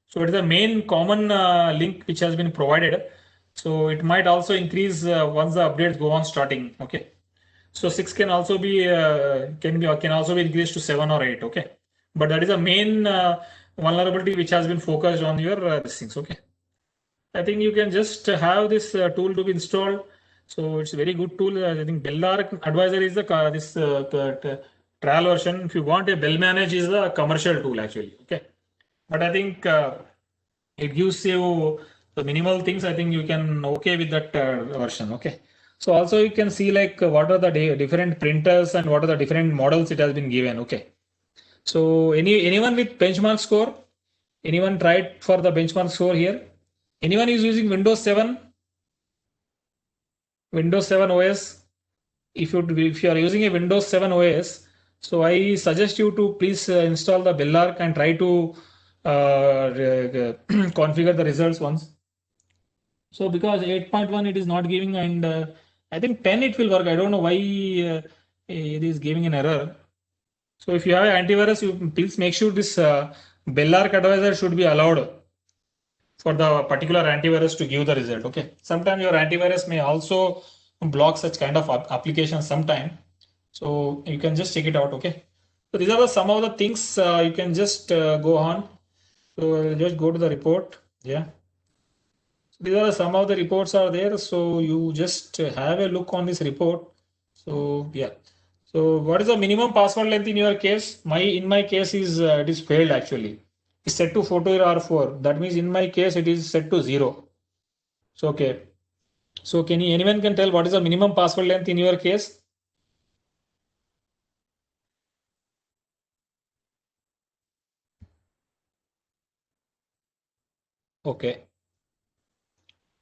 So it is the main common link which has been provided. So it might also increase once the updates go on starting. Okay. So 6 can also be can also be increased to 7 or 8. Okay. But that is the main vulnerability which has been focused on your these things. Okay. I think you can just have this tool to be installed. So it's a very good tool. I think Bellark Advisor is the trial version. If you want a Bell Manage is the commercial tool actually. Okay. But I think it gives you the minimal things. I think you can okay with that version. Okay. So also you can see like what are the different printers and what are the different models it has been given. Okay. So anyone with benchmark score? Anyone tried for the benchmark score here? Anyone is using Windows 7? Windows 7 OS? If you are using a Windows 7 OS, so I suggest you to please install the Bellark and try to configure the results once. So because 8.1 it is not giving, and I think 10 it will work. I don't know why it is giving an error. So if you have antivirus, you please make sure this Bellark Advisor should be allowed for the particular antivirus to give the result. Okay. Sometimes your antivirus may also block such kind of applications sometime. So you can just check it out. Okay. So these are some of the things you can just go on. So just go to the report. Yeah. These are some of the reports are there. So you just have a look on this report. So yeah. So what is the minimum password length in your case? In my case is it is failed actually. It's set to photo R4. That means in my case it is set to 0. So okay. So anyone can tell what is the minimum password length in your case? Okay.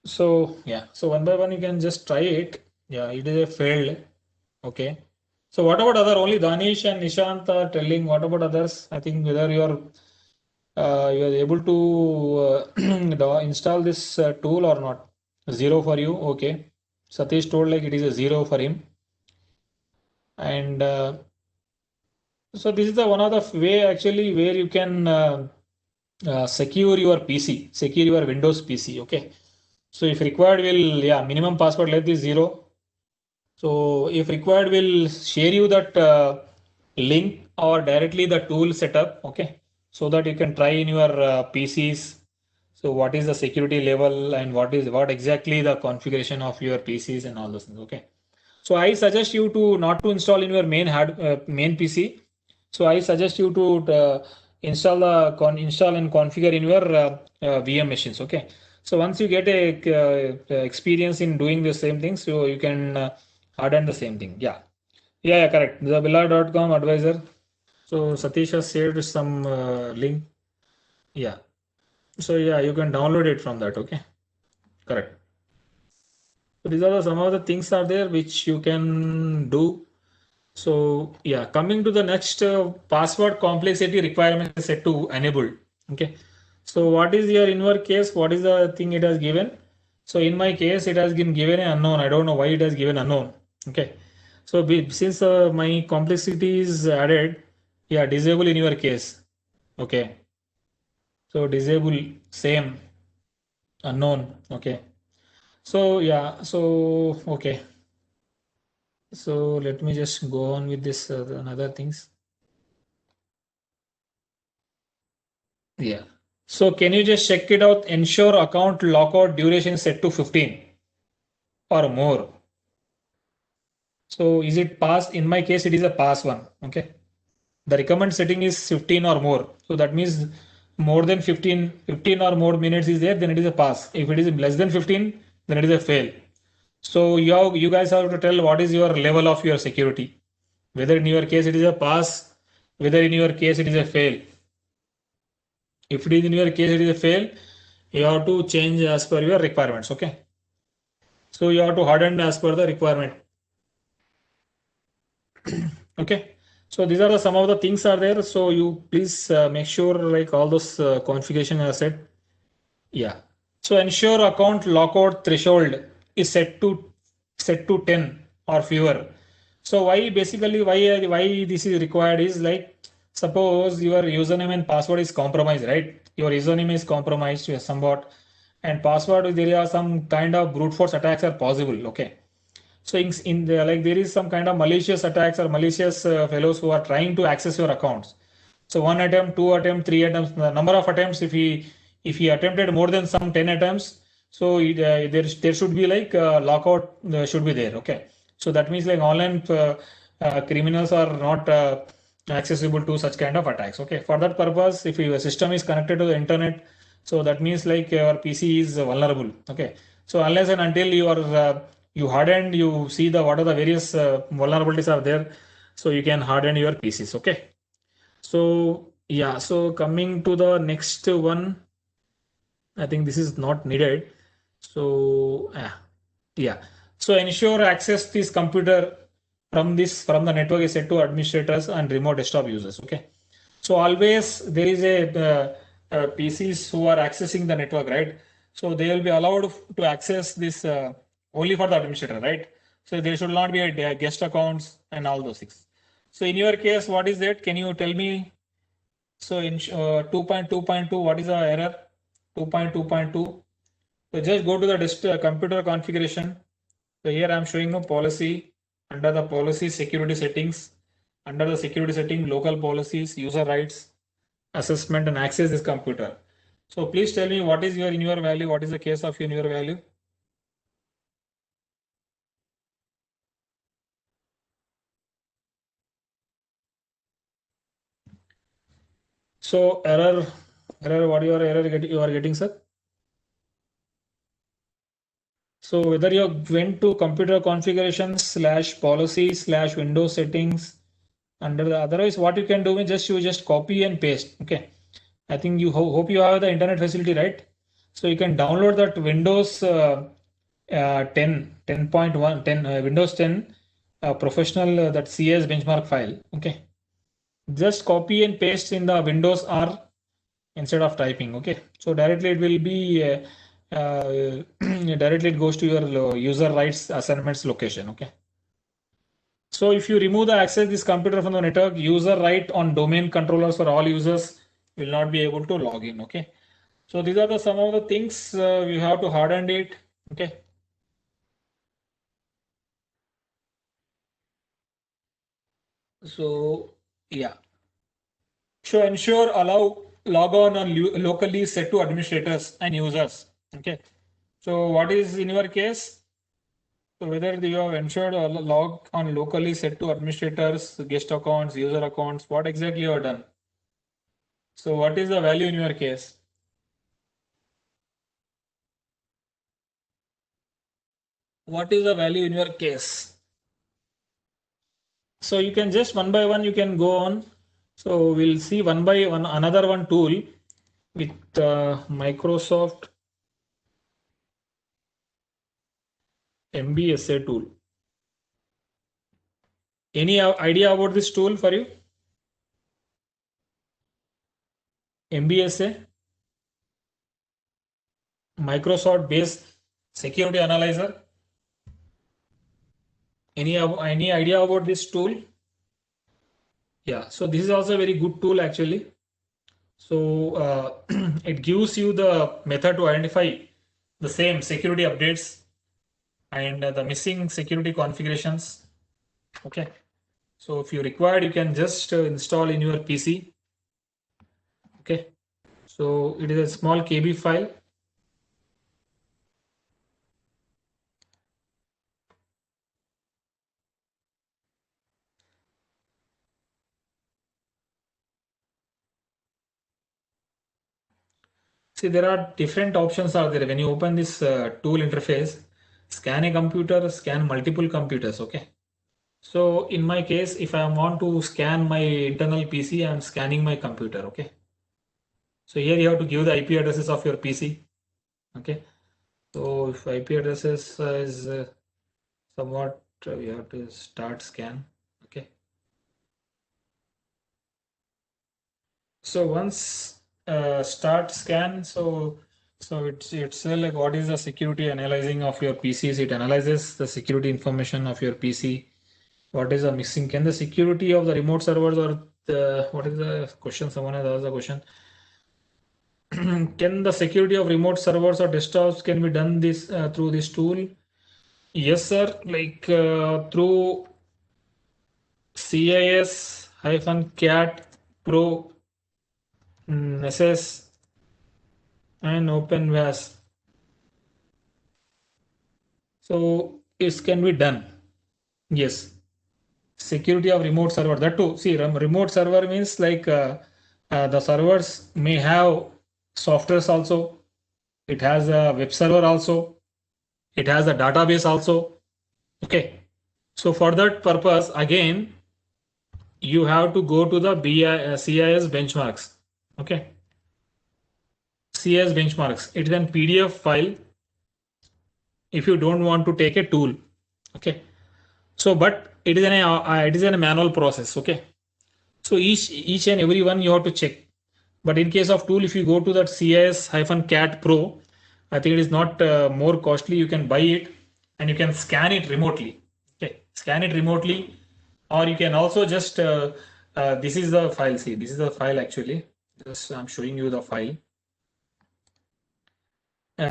So yeah. So one by one you can just try it. Yeah, it is a failed. Okay. So what about other? Only Danish and Nishant are telling. What about others? I think whether you are able to install this tool or not. 0 for you. Okay. Satish told like it is a 0 for him. And so this is the one of the way actually where you can secure your PC, secure your Windows PC. Okay. So if required, will yeah minimum password length is 0. So if required, we'll share you that link or directly the tool setup. Okay, so that you can try in your PCs. So what is the security level and what exactly the configuration of your PCs and all those things. Okay, so I suggest you to not to install in your main PC. So I suggest you to install and configure in your VM machines. Okay, so once you get a experience in doing the same thing, so you can harden the same thing. Yeah, yeah, correct. The Billa.com advisor. So Satish has shared some link. Yeah. So yeah, you can download it from that. Okay, correct. So these are some of the things are there which you can do. So yeah, coming to the next password complexity requirement is set to enable. Okay. So what is in your case? What is the thing it has given? So in my case, it has been given an unknown. I don't know why it has given unknown. Okay. So since my complexity is added, yeah, disable in your case. Okay. So disable same unknown. Okay. So yeah. So okay. So let me just go on with this another things. Yeah. So can you just check it out? Ensure account lockout duration set to 15 or more. So is it pass? In my case, it is a pass one. Okay. The recommend setting is 15 or more. So that means more than 15 or more minutes is there, then it is a pass. If it is less than 15, then it is a fail. So you guys have to tell what is your level of your security. Whether in your case it is a pass, whether in your case it is a fail. If it is in your case it is a fail, you have to change as per your requirements. Okay. So you have to harden as per the requirement. Okay. So these are some of the things are there. So you please make sure like all those configuration are set. Yeah. So ensure account lockout threshold is set to 10 or fewer. So why basically why this is required is like suppose your username and password is compromised, right? your username is compromised somewhat, and password, there are some kind of brute force attacks are possible. Okay. So in the, like there is some kind of malicious attacks or malicious fellows who are trying to access your accounts. So one attempt, two attempt, three attempts, the number of attempts, if he attempted more than some 10 attempts, so there should be like lockout should be there. Okay. So that means like online criminals are not accessible to such kind of attacks. Okay. For that purpose, if your system is connected to the internet, so that means like your PC is vulnerable. Okay. So unless and until you harden, you see the what are the various vulnerabilities are there, so you can harden your PCs. Okay. So yeah, so coming to the next one, I think this is not needed. So yeah, so ensure access this computer from the network is set to administrators and remote desktop users. Okay, so always there is a PCs who are accessing the network, right? So they will be allowed to access this only for the administrator, right? So there should not be a guest accounts and all those things. So in your case, what is that? Can you tell me? So in 2.2.2, what is the error? 2.2.2. So just go to the computer configuration. So here I am showing no policy. Under the policy security settings, under the security setting, local policies, user rights, assessment, and access this computer. So please tell me what is your in your value, what is the case of in your value? So error, what your error you are getting, sir? So whether you went to computer configuration slash policy slash Windows settings under the, otherwise what you can do is just you just copy and paste. Okay. I think you hope you have the internet facility, right? So you can download that Windows 10, 10.1, 10, Windows 10 professional that CS benchmark file. Okay. Just copy and paste in the Windows R instead of typing. Okay. So directly it will be directly it goes to your user rights assignments location. Okay. So if you remove the access this computer from the network, user right on domain controllers for all users will not be able to log in. Okay. So these are the some of the things we have to harden it. Okay. So yeah. So ensure allow log on locally set to administrators and users. Okay. So what is in your case? So whether you have ensured a log on locally set to administrators, guest accounts, user accounts, what exactly you have done? So what is the value in your case? What is the value in your case? So you can just one by one you can go on. So we'll see one by one another one tool with Microsoft MBSA tool. Any idea about this tool for you? MBSA, Microsoft based security analyzer. Any idea about this tool? Yeah, so this is also a very good tool actually. So it gives you the method to identify the same security updates and the missing security configurations. Okay. So if you require, you can just install in your PC. Okay. So it is a small KB file. See, there are different options are there. When you open this tool interface, scan a computer, scan multiple computers. Okay. So in my case, if I want to scan my internal PC, I'm scanning my computer. Okay. So here you have to give the IP addresses of your PC. Okay. So if IP addresses is somewhat, we have to start scan. Okay. So once start scan, so it's like what is the security analyzing of your PCs? It analyzes the security information of your PC. What is the missing? Can the security of the remote servers or the what is the question? Someone has asked the question. can the security of remote servers or desktops can be done this through this tool? Yes, sir. Like through CIS-CAT Pro SS and OpenVAS. So it can be done. Yes. Security of remote server. That too. See, remote server means like the servers may have softwares also. It has a web server also. It has a database also. Okay. So for that purpose, again, you have to go to the CIS benchmarks. Okay. CIS benchmarks. It is an PDF file if you don't want to take a tool. Okay. So, but it is a manual process. Okay. So each and every one you have to check. But in case of tool, if you go to that CIS-CAT Pro, I think it is not more costly. You can buy it and you can scan it remotely. Okay, scan it remotely, or you can also just this is the file. See, this is the file actually. Just I'm showing you the file.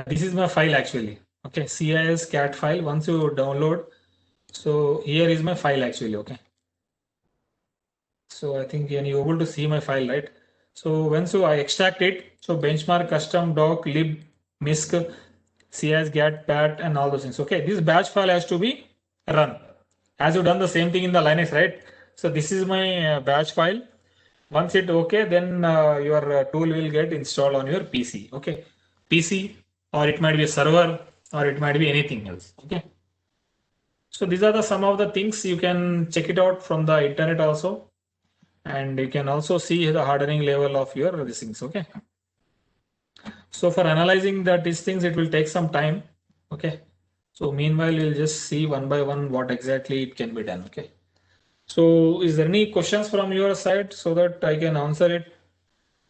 This is my file actually. Okay, CIS-CAT file. Once you download, so here is my file actually. Okay. So I think you're able to see my file, right? So I extract it, so benchmark custom doc lib misc cis get pat and all those things. Okay, this batch file has to be run as you've done the same thing in the Linux, right? So this is my batch file. Once it okay, then your tool will get installed on your PC. Okay, PC, or it might be a server, or it might be anything else. Okay. So these are the some of the things you can check it out from the internet also, and you can also see the hardening level of your these things. Okay. So for analyzing that these things, it will take some time. Okay. So meanwhile, we'll just see one by one what exactly it can be done. Okay. So is there any questions from your side so that I can answer it?